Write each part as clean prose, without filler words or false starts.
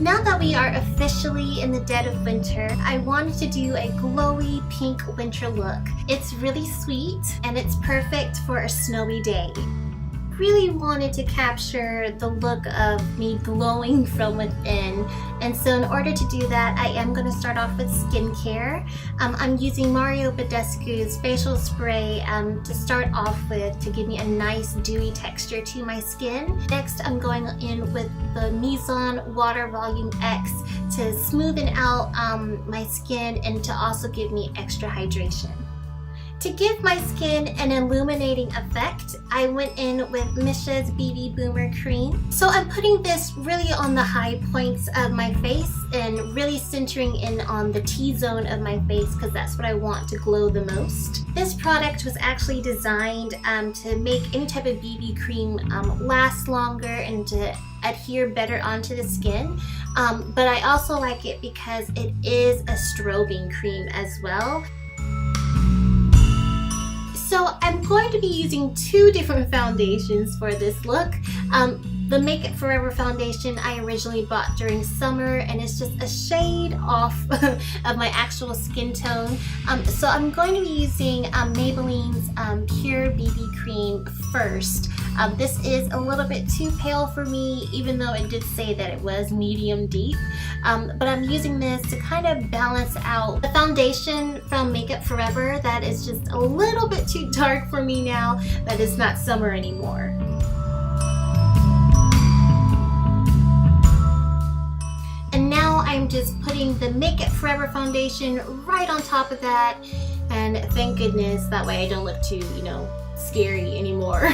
Now that we are officially in the dead of winter, I wanted to do a glowy pink winter look. It's really sweet and it's perfect for a snowy day. Really wanted to capture the look of me glowing from within, and so in order to do that, I am going to start off with skincare. I'm using Badescu's facial spray to start off with to give me a nice dewy texture to my skin. Next, I'm going in with the Mizon Water Volume X to smoothen out my skin and to also give me extra hydration. To give my skin an illuminating effect, I went in with Misha's BB Boomer Cream. So I'm putting this really on the high points of my face and really centering in on the T-zone of my face because that's what I want to glow the most. This product was actually designed to make any type of BB cream last longer and to adhere better onto the skin. But I also like it because it is a strobing cream as well. So I'm going to be using two different foundations for this look. The Make It Forever foundation I originally bought during summer, and it's just a shade off of my actual skin tone. So I'm going to be using Maybelline's Pure BB Cream first. This is a little bit too pale for me, even though it did say that it was medium deep. But I'm using this to kind of balance out the foundation from Make It Forever that is just a little bit too dark for me now that it's not summer anymore. And now I'm just putting the Make It Forever foundation right on top of that, and thank goodness that way I don't look too, scary anymore.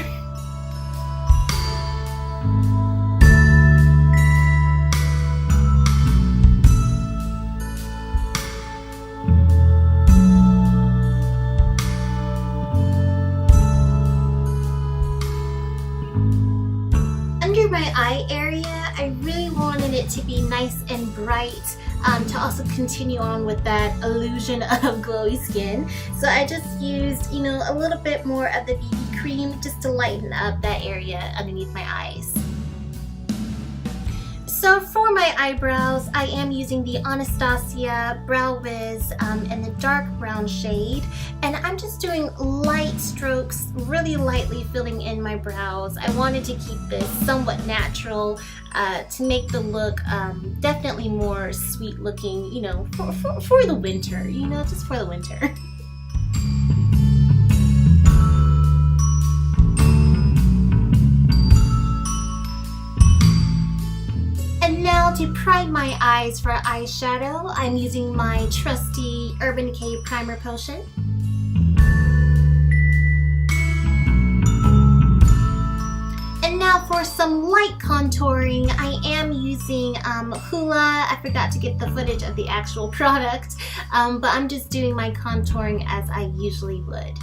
Under my eye area, I really wanted it to be nice and bright to also continue on with that illusion of glowy skin. So I just used, a little bit more of the BB cream just to lighten up that area underneath my eyes. So for my eyebrows, I am using the Anastasia Brow Wiz in the dark brown shade, and I'm just doing light strokes, really lightly filling in my brows. I wanted to keep this somewhat natural to make the look definitely more sweet looking, for the winter, just for the winter. And now to prime my eyes for eyeshadow, I'm using my trusty Urban Decay Primer Potion. And now for some light contouring, I am using Hoola. I forgot to get the footage of the actual product, but I'm just doing my contouring as I usually would.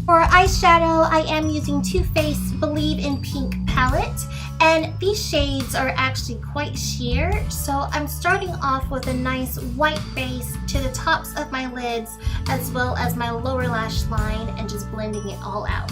For eyeshadow, I am using Too Faced Believe in Pink palette, and these shades are actually quite sheer, so I'm starting off with a nice white base to the tops of my lids as well as my lower lash line and just blending it all out.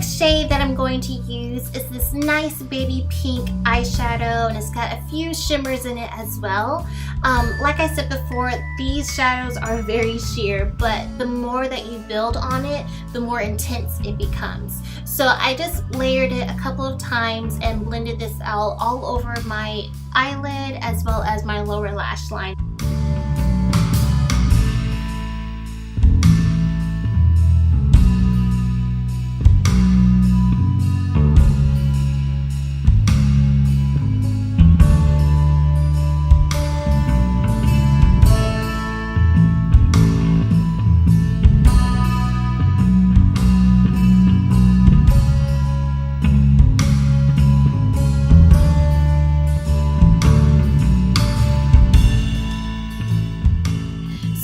Shade that I'm going to use is this nice baby pink eyeshadow, and it's got a few shimmers in it as well. Like I said before, these shadows are very sheer, but the more that you build on it, the more intense it becomes. So I just layered it a couple of times and blended this out all over my eyelid as well as my lower lash line.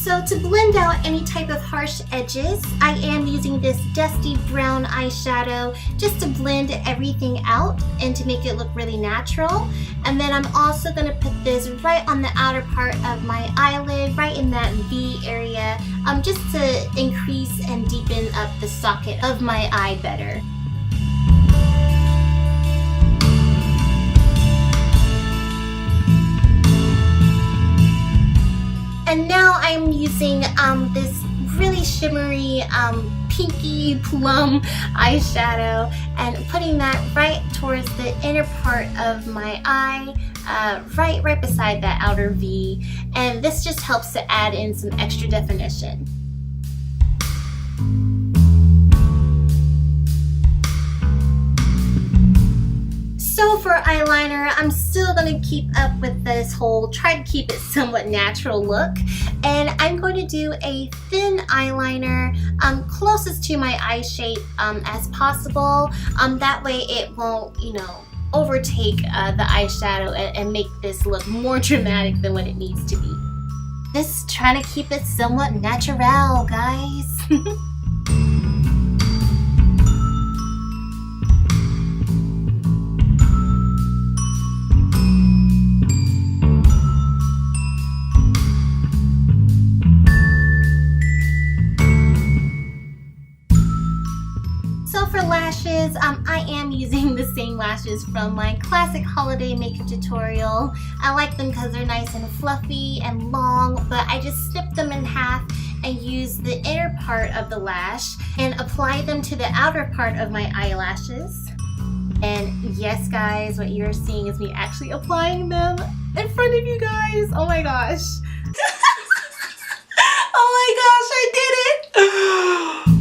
So to blend out any type of harsh edges, I am using this dusty brown eyeshadow just to blend everything out and to make it look really natural. And then I'm also going to put this right on the outer part of my eyelid, right in that V area, just to increase and deepen up the socket of my eye better. And now I'm using this really shimmery pinky plum eyeshadow and putting that right towards the inner part of my eye, right beside that outer V. And this just helps to add in some extra definition. So for eyeliner, I'm still going to keep up with this whole try to keep it somewhat natural look, and I'm going to do a thin eyeliner closest to my eye shape as possible. That way it won't, overtake the eyeshadow and make this look more dramatic than what it needs to be. Just trying to keep it somewhat natural, guys. Lashes, I am using the same lashes from my classic holiday makeup tutorial. I like them because they're nice and fluffy and long, but I just snip them in half and use the inner part of the lash and apply them to the outer part of my eyelashes. And yes guys, what you're seeing is me actually applying them in front of you guys. Oh my gosh. Oh my gosh, I did it!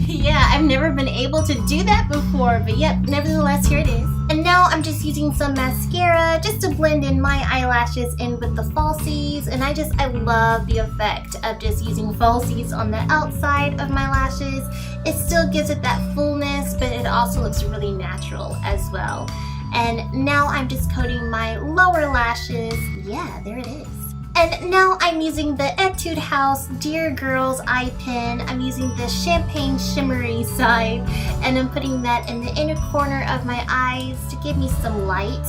Yeah, I've never been able to do that before, but yep, nevertheless, here it is. And now I'm just using some mascara just to blend in my eyelashes in with the falsies, and I love the effect of just using falsies on the outside of my lashes. It still gives it that fullness, but it also looks really natural as well. And now I'm just coating my lower lashes. Yeah, there it is. And now I'm using the Etude House Dear Girls eye pen. I'm using the champagne shimmery side, and I'm putting that in the inner corner of my eyes to give me some light.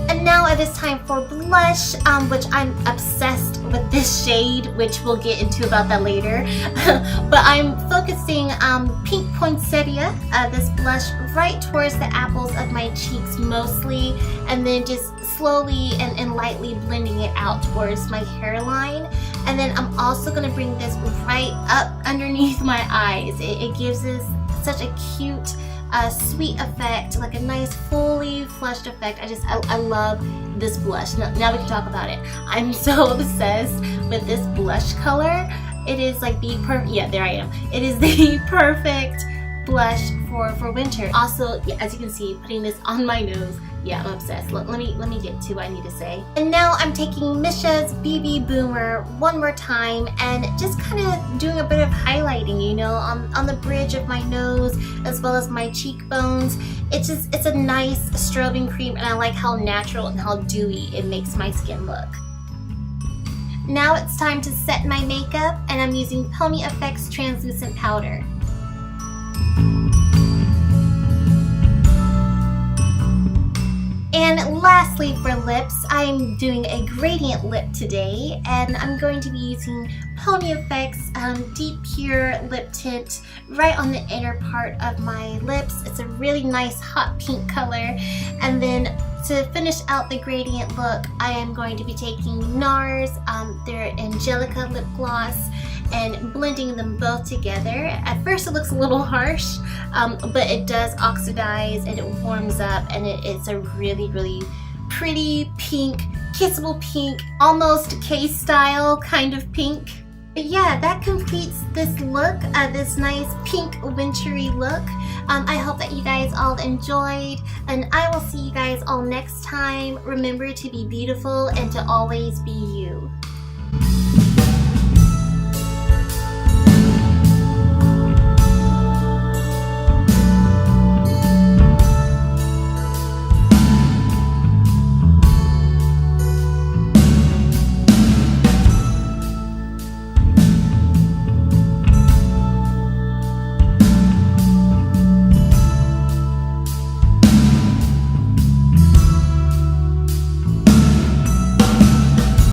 And now it is time for blush, which I'm obsessed with this shade, which we'll get into about that later. But I'm focusing pink poinsettia, this blush, right towards the apples of my cheeks mostly, and then just slowly and lightly blending it out towards my hairline. And then I'm also going to bring this right up underneath my eyes. It gives us such a cute, sweet effect, like a nice fully flushed effect. I love this blush. Now we can talk about it. I'm so obsessed with this blush color. It is like the perfect, yeah, there I am. It is the perfect blush for winter. Also, yeah, as you can see, putting this on my nose, yeah, I'm obsessed. Let me get to what I need to say. And now I'm taking Misha's BB Boomer one more time and just kind of doing a bit of highlighting, on the bridge of my nose as well as my cheekbones. It's a nice strobing cream, and I like how natural and how dewy it makes my skin look. Now it's time to set my makeup, and I'm using Pony Effects translucent powder. And lastly for lips, I'm doing a gradient lip today, and I'm going to be using Pony Effects Deep Pure Lip Tint right on the inner part of my lips. It's a really nice hot pink color. And then to finish out the gradient look, I am going to be taking Nars, their Angelica lip gloss, and blending them both together. At first it looks a little harsh, but it does oxidize and it warms up, and it's a really, really pretty pink, kissable pink, almost Decay style kind of pink. But yeah, that completes this look, this nice pink wintry look. I hope that you guys all enjoyed, and I will see you guys all next time. Remember to be beautiful and to always be you.